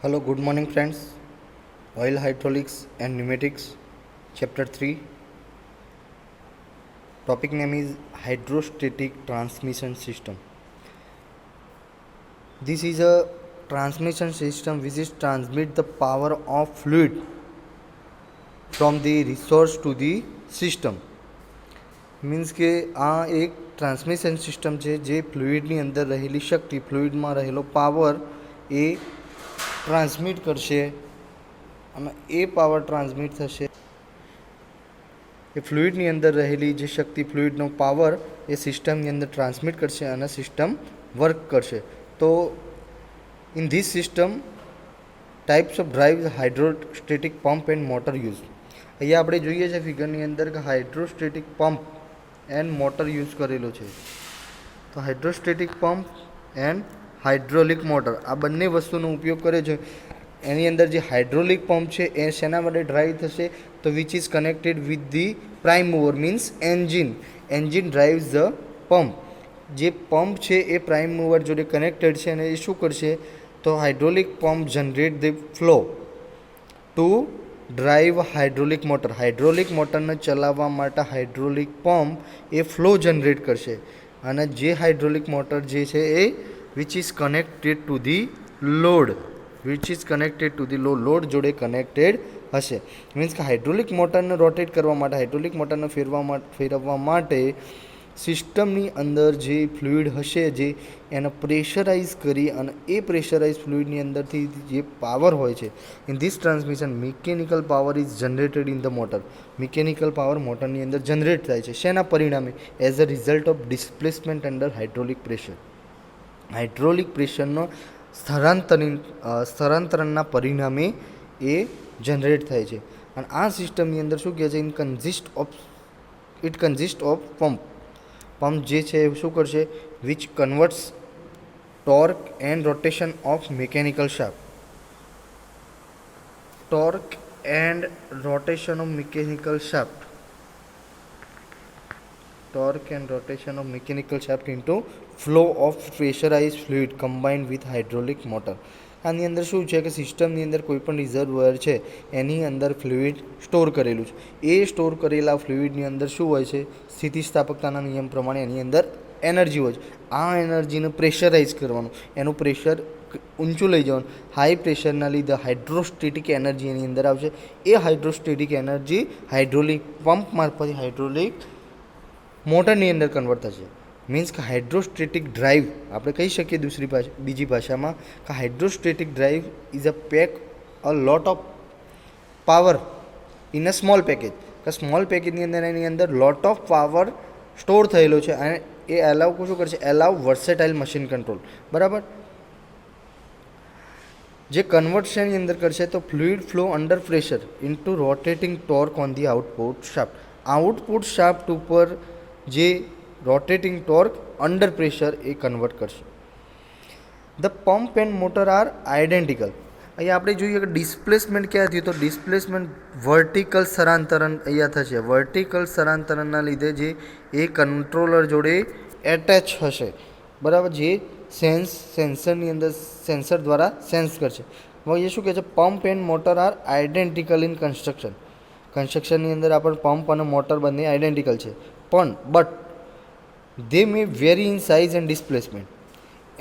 Hello, good morning, friends. Oil hydraulics and pneumatics, chapter 3. Topic name is hydrostatic transmission system. This is a transmission system which is transmit the power of fluid from the resource to the system. Means કે આ એક transmission system છે જે ફ્લુઇડની અંદર રહેલી શક્તિ, ફ્લુઇડમાં રહેલો power એ transmit કરશે અને એ પાવર ટ્રાન્સમિટ થશે એ ફ્લુઇડની અંદર રહેલી જે શક્તિ, ફ્લુઇડનો પાવર એ સિસ્ટમની અંદર ટ્રાન્સમિટ કરશે અને સિસ્ટમ વર્ક કરશે. તો in this system types of drives hydrostatic pump and motor use. અહીંયા આપણે જોઈએ છે ફિગરની અંદર કે hydrostatic pump and motor use કરેલો છે. તો hydrostatic pump and hydraulic motor આ બંને વસ્તુનો ઉપયોગ કરે છે. એની અંદર જે હાઇડ્રોલિક પંપ છે એ શેના વડે ડ્રાઈવ થશે? તો which is connected with the prime mover means engine. Engine drives the pump. જે પંપ છે એ પ્રાઇમ મૂવર જોડે કનેક્ટેડ છે અને એ શું કરશે? તો hydraulic pump generate the flow to drive hydraulic motor. Hydraulic મોટરને ચલાવવા માટે હાઇડ્રોલિક પંપ એ ફ્લો જનરેટ કરશે અને જે હાઇડ્રોલિક મોટર જે છે એ which is connected to the load, which is connected to the load જોડે કનેક્ટેડ હશે. મીન્સ કે હાઇડ્રોલિક મોટરને રોટેટ કરવા માટે, હાઇડ્રોલિક મોટરને ફેરવવા માટે સિસ્ટમની અંદર જે ફ્લુઇડ હશે જે એને પ્રેશરાઇઝ કરી અને એ પ્રેશરાઇઝ ફ્લુઇડની અંદરથી જે પાવર હોય છે, in this transmission mechanical power is generated in the motor. Mechanical power મોટરની અંદર જનરેટ થાય છે. શેના પરિણામે? As a result of displacement under hydraulic pressure. Hydraulic પ્રેશરનો સ્થળાંતરણના પરિણામે એ જનરેટ થાય છે. અને આ સિસ્ટમની અંદર શું કહે છે? It consist of pump. Pump જે છે એ શું કરશે? Which converts torque and rotation of mechanical shaft. Torque and rotation of mechanical shaft. torque and rotation of mechanical shaft into flow of pressurized fluid combined with hydraulic motor. આની અંદર શું છે કે સિસ્ટમની અંદર કોઈ પણ રિઝર્વોયર છે એની અંદર ફ્લુઇડ સ્ટોર કરેલું છે. એ સ્ટોર કરેલા ફ્લુઇડની અંદર શું હોય છે? સ્થિતિસ્થાપકતાના નિયમ પ્રમાણે એની અંદર એનર્જી હોય છે. આ એનર્જીને પ્રેશરાઇઝ કરવાનું, એનું પ્રેશર ઊંચું લઈ જવાનું. હાઈ પ્રેશરના લીધે હાઇડ્રોસ્ટેટિક એનર્જી એની અંદર આવશે. એ હાઇડ્રોસ્ટેટિક એનર્જી હાઇડ્રોલિક પંપ મારફતે હાઇડ્રોલિક મોટરની અંદર કન્વર્ટ થશે. મીન્સ કે હાઇડ્રોસ્ટેટિક ડ્રાઈવ આપણે કહી શકીએ બીજી ભાષામાં કે hydrostatic drive is a pack a lot of power in a small package. કે સ્મોલ પેકેજની અંદર એની અંદર લોટ ઓફ પાવર સ્ટોર થયેલો છે અને એ એલાવ શું કરશે? Allow versatile machine control. બરાબર. જે કન્વર્શનની અંદર કરશે તો fluid flow under pressure into rotating torque on the output shaft. Output shaft ઉપર જે રોટેટિંગ ટોર્ક અંડર પ્રેશર એ કન્વર્ટ કરશે. The pump and motor are identical. અહીંયા આપણે જોઈએ કે ડિસ્પ્લેસમેન્ટ ક્યાં થયું? તો ડિસ્પ્લેસમેન્ટ વર્ટિકલ સ્થળાંતરણ અહીંયા થશે. વર્ટિકલ સ્થળાંતરણના લીધે જે એ કંટ્રોલર જોડે એટેચ હશે. બરાબર. જે સેન્સરની અંદર સેન્સર દ્વારા સેન્સ કરશે. હવે એ શું કહે છે? Pump and motor are identical in construction. કન્સ્ટ્રક્શનની અંદર આપણે પંપ અને મોટર બંને આઇડેન્ટિકલ છે, પણ but they may vary in size and displacement.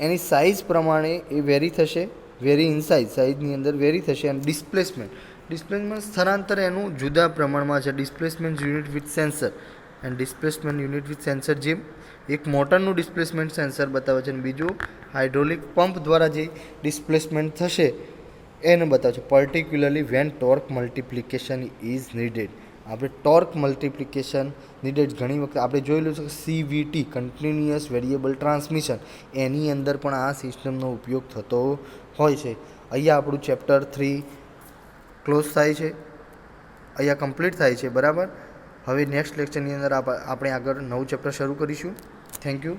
એની સાઇઝ પ્રમાણે એ વેરી થશે. વેરી ઇન સાઇઝની અંદર વેરી થશે. અને ડિસ્પ્લેસમેન્ટ સ્થળાંતર એનું જુદા પ્રમાણમાં છે. Displacement unit with sensor and displacement unit with sensor. જે એક મોટરનું ડિસ્પ્લેસમેન્ટ સેન્સર બતાવે છે અને બીજું હાઇડ્રોલિક પંપ દ્વારા જે ડિસ્પ્લેસમેન્ટ થશે એને બતાવે છે. Particularly when torque multiplication is needed. આપણે ટોર્ક મલ્ટિપ્લિકેશન નીડેડ ઘણી વખત આપણે જોયેલું છે કે CVT કન્ટિન્યુઅસ વેરિયેબલ ટ્રાન્સમિશન એની અંદર પણ આ સિસ્ટમનો ઉપયોગ થતો હોય છે. અહીંયા આપણું ચેપ્ટર 3 ક્લોઝ થાય છે, અહીંયા કમ્પ્લીટ થાય છે. બરાબર. હવે નેક્સ્ટ લેક્ચરની અંદર આપણે આગળ નવું ચેપ્ટર શરૂ કરીશું. Thank you.